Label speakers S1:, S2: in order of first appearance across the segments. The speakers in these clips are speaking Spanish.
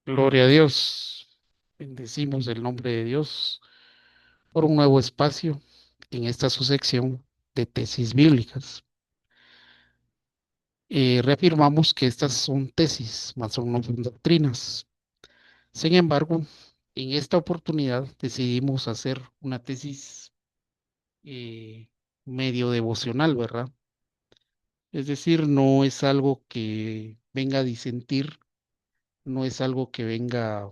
S1: Gloria a Dios. Bendecimos el nombre de Dios por un nuevo espacio en esta su sección de tesis bíblicas. Reafirmamos que estas son tesis, más no son doctrinas. Sin embargo, en esta oportunidad decidimos hacer una tesis eh, medio devocional, ¿verdad? Es decir, no es algo que venga a disentir, no es algo que venga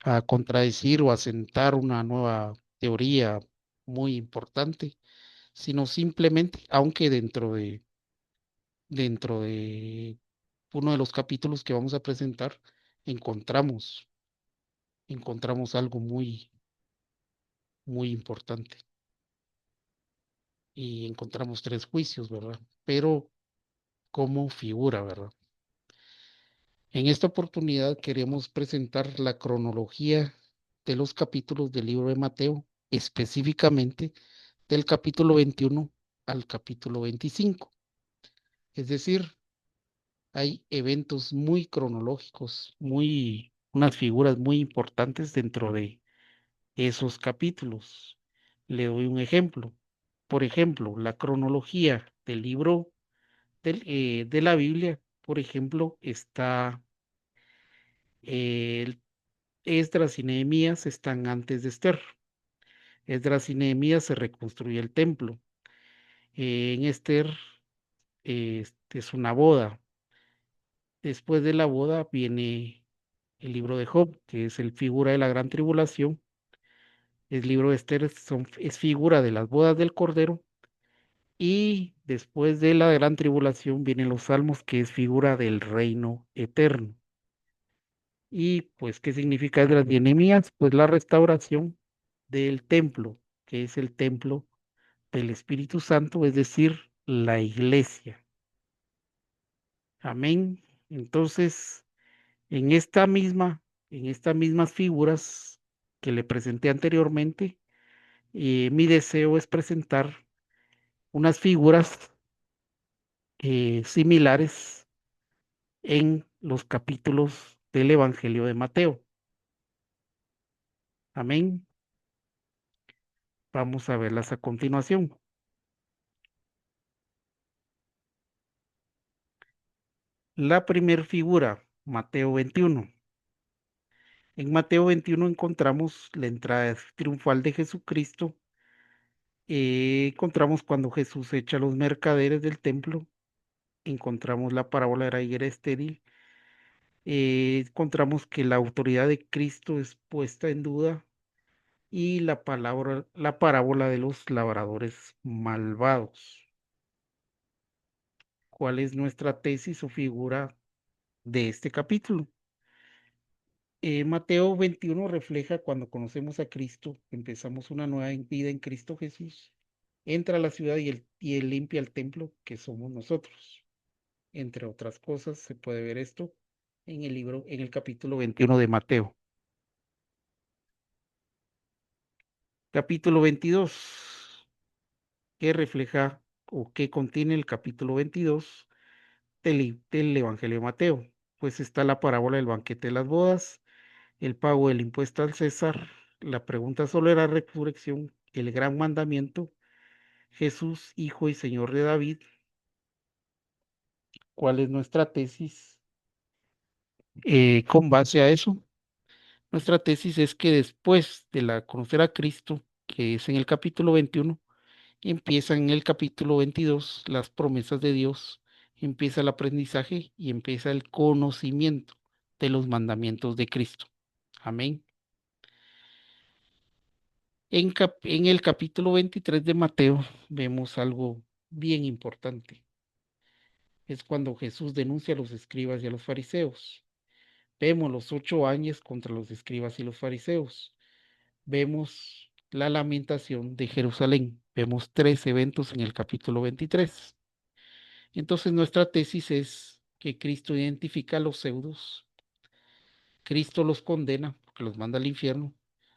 S1: a contradecir o a sentar una nueva teoría muy importante, sino simplemente, aunque dentro de uno de los capítulos que vamos a presentar, encontramos, encontramos algo muy, muy importante y encontramos tres juicios, ¿verdad? Pero como figura, ¿verdad? En esta oportunidad queremos presentar la cronología de los capítulos del libro de Mateo, específicamente del capítulo 21 al capítulo 25. Es decir, hay eventos muy cronológicos, unas figuras muy importantes dentro de esos capítulos. Le doy un ejemplo. Por ejemplo, la cronología del libro de la Biblia, por ejemplo, está el Esdras y Nehemías están antes de Esther. Esdras y Nehemías se reconstruye el templo. En Esther es una boda. Después de la boda viene el libro de Job, que es el figura de la gran tribulación. El libro de Esther es figura de las bodas del Cordero. Y después de la gran tribulación vienen los salmos, que es figura del reino eterno. Y pues, ¿qué significa Esdras y Nehemías? Pues la restauración del templo, que es el templo del Espíritu Santo, es decir, la iglesia. Amén. Entonces, en esta misma, en estas mismas figuras que le presenté anteriormente, mi deseo es presentar unas figuras similares en los capítulos del Evangelio de Mateo. Amén. Vamos a verlas a continuación. La primera figura, Mateo 21. En Mateo 21 encontramos la entrada triunfal de Jesucristo. Encontramos cuando Jesús echa a los mercaderes del templo. Encontramos la parábola de la higuera estéril. Encontramos que la autoridad de Cristo es puesta en duda y la parábola de los labradores malvados. ¿Cuál es nuestra tesis o figura de este capítulo? Mateo 21 refleja cuando conocemos a Cristo, empezamos una nueva vida en Cristo Jesús, entra a la ciudad y él limpia el templo que somos nosotros. Entre otras cosas, se puede ver esto en el capítulo 21 de Mateo. Capítulo 22, que refleja o que contiene el capítulo 22 del Evangelio de Mateo. Pues está la parábola del banquete de las bodas, el pago del impuesto al César, la pregunta sobre la resurrección, el gran mandamiento, Jesús, Hijo y Señor de David. ¿Cuál es nuestra tesis? Con base a eso, nuestra tesis es que después de conocer a Cristo, que es en el capítulo 21, empieza en el capítulo 22 las promesas de Dios, empieza el aprendizaje y empieza el conocimiento de los mandamientos de Cristo. Amén. En el capítulo 23 de Mateo vemos algo bien importante. Es cuando Jesús denuncia a los escribas y a los fariseos. Vemos los 8 años contra los escribas y los fariseos. Vemos la lamentación de Jerusalén. Vemos tres eventos en el capítulo 23. Entonces nuestra tesis es que Cristo identifica a los pseudos, Cristo los condena porque los manda al infierno,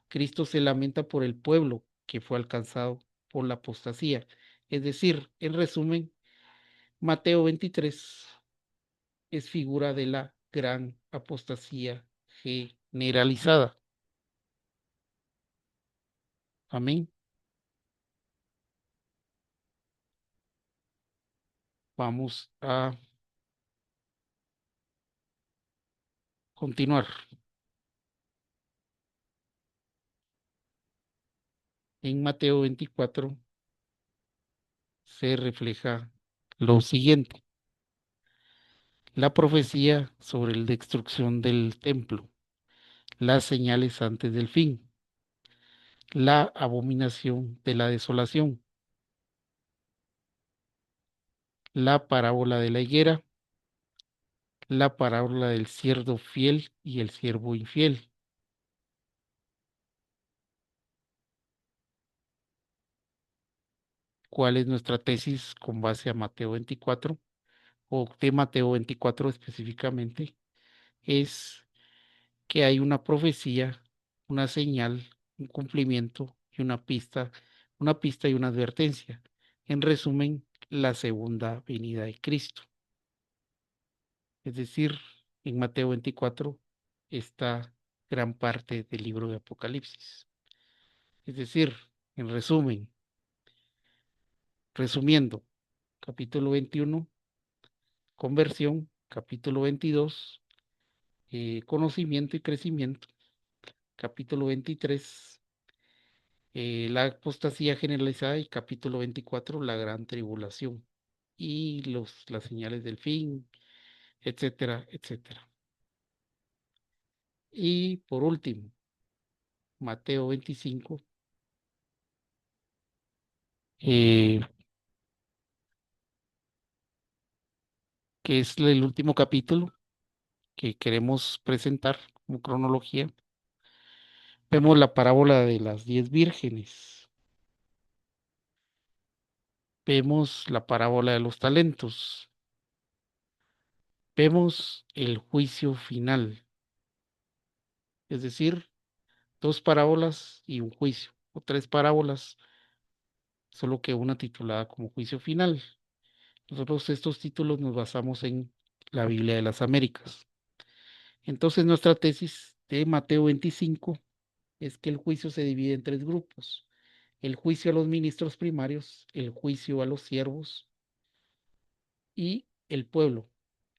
S1: Cristo se lamenta por el pueblo que fue alcanzado por la apostasía. Es decir, en resumen, Mateo 23 es figura de la gran apostasía generalizada. Amén. Vamos a continuar. En Mateo 24 se refleja lo siguiente: la profecía sobre la destrucción del templo, las señales antes del fin, la abominación de la desolación, la parábola de la higuera, la parábola del siervo fiel y el siervo infiel. ¿Cuál es nuestra tesis con base a Mateo 24 o de Mateo 24 específicamente? Es que hay una profecía, una señal, un cumplimiento y una pista y una advertencia. En resumen, la segunda venida de Cristo. Es decir, en Mateo 24 está gran parte del libro de Apocalipsis. Es decir, en resumen, resumiendo, capítulo 21, conversión, capítulo 22, conocimiento y crecimiento, capítulo 23, la apostasía generalizada y capítulo 24, la gran tribulación y las señales del fin, etcétera, etcétera. Y por último, Mateo 25, eh, que es el último capítulo que queremos presentar como cronología. Vemos la parábola de las 10 vírgenes, vemos la parábola de los talentos, vemos el juicio final, es decir, dos parábolas y un juicio, o tres parábolas, solo que una titulada como juicio final. Nosotros estos títulos nos basamos en la Biblia de las Américas. Entonces nuestra tesis de Mateo 25 es que el juicio se divide en tres grupos: el juicio a los ministros primarios, el juicio a los siervos y el pueblo,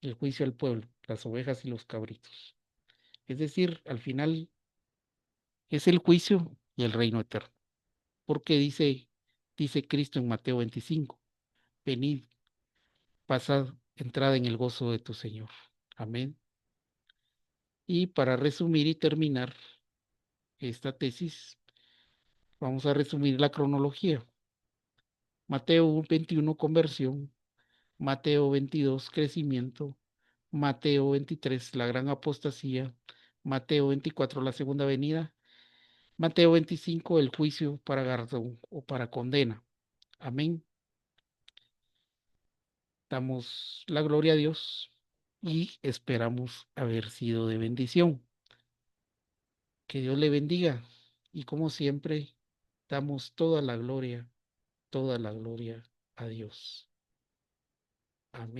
S1: el juicio al pueblo, las ovejas y los cabritos. Es decir, al final es el juicio y el reino eterno. Porque dice Cristo en Mateo 25, venid, pasad, entrada en el gozo de tu Señor. Amén. Y para resumir y terminar esta tesis, vamos a resumir la cronología. Mateo 21, conversión; Mateo 22, crecimiento; Mateo 23, la gran apostasía; Mateo 24, la segunda venida; Mateo 25, el juicio para galardón o para condena. Amén. Damos la gloria a Dios y esperamos haber sido de bendición. Que Dios le bendiga y como siempre, damos toda la gloria a Dios. Amén.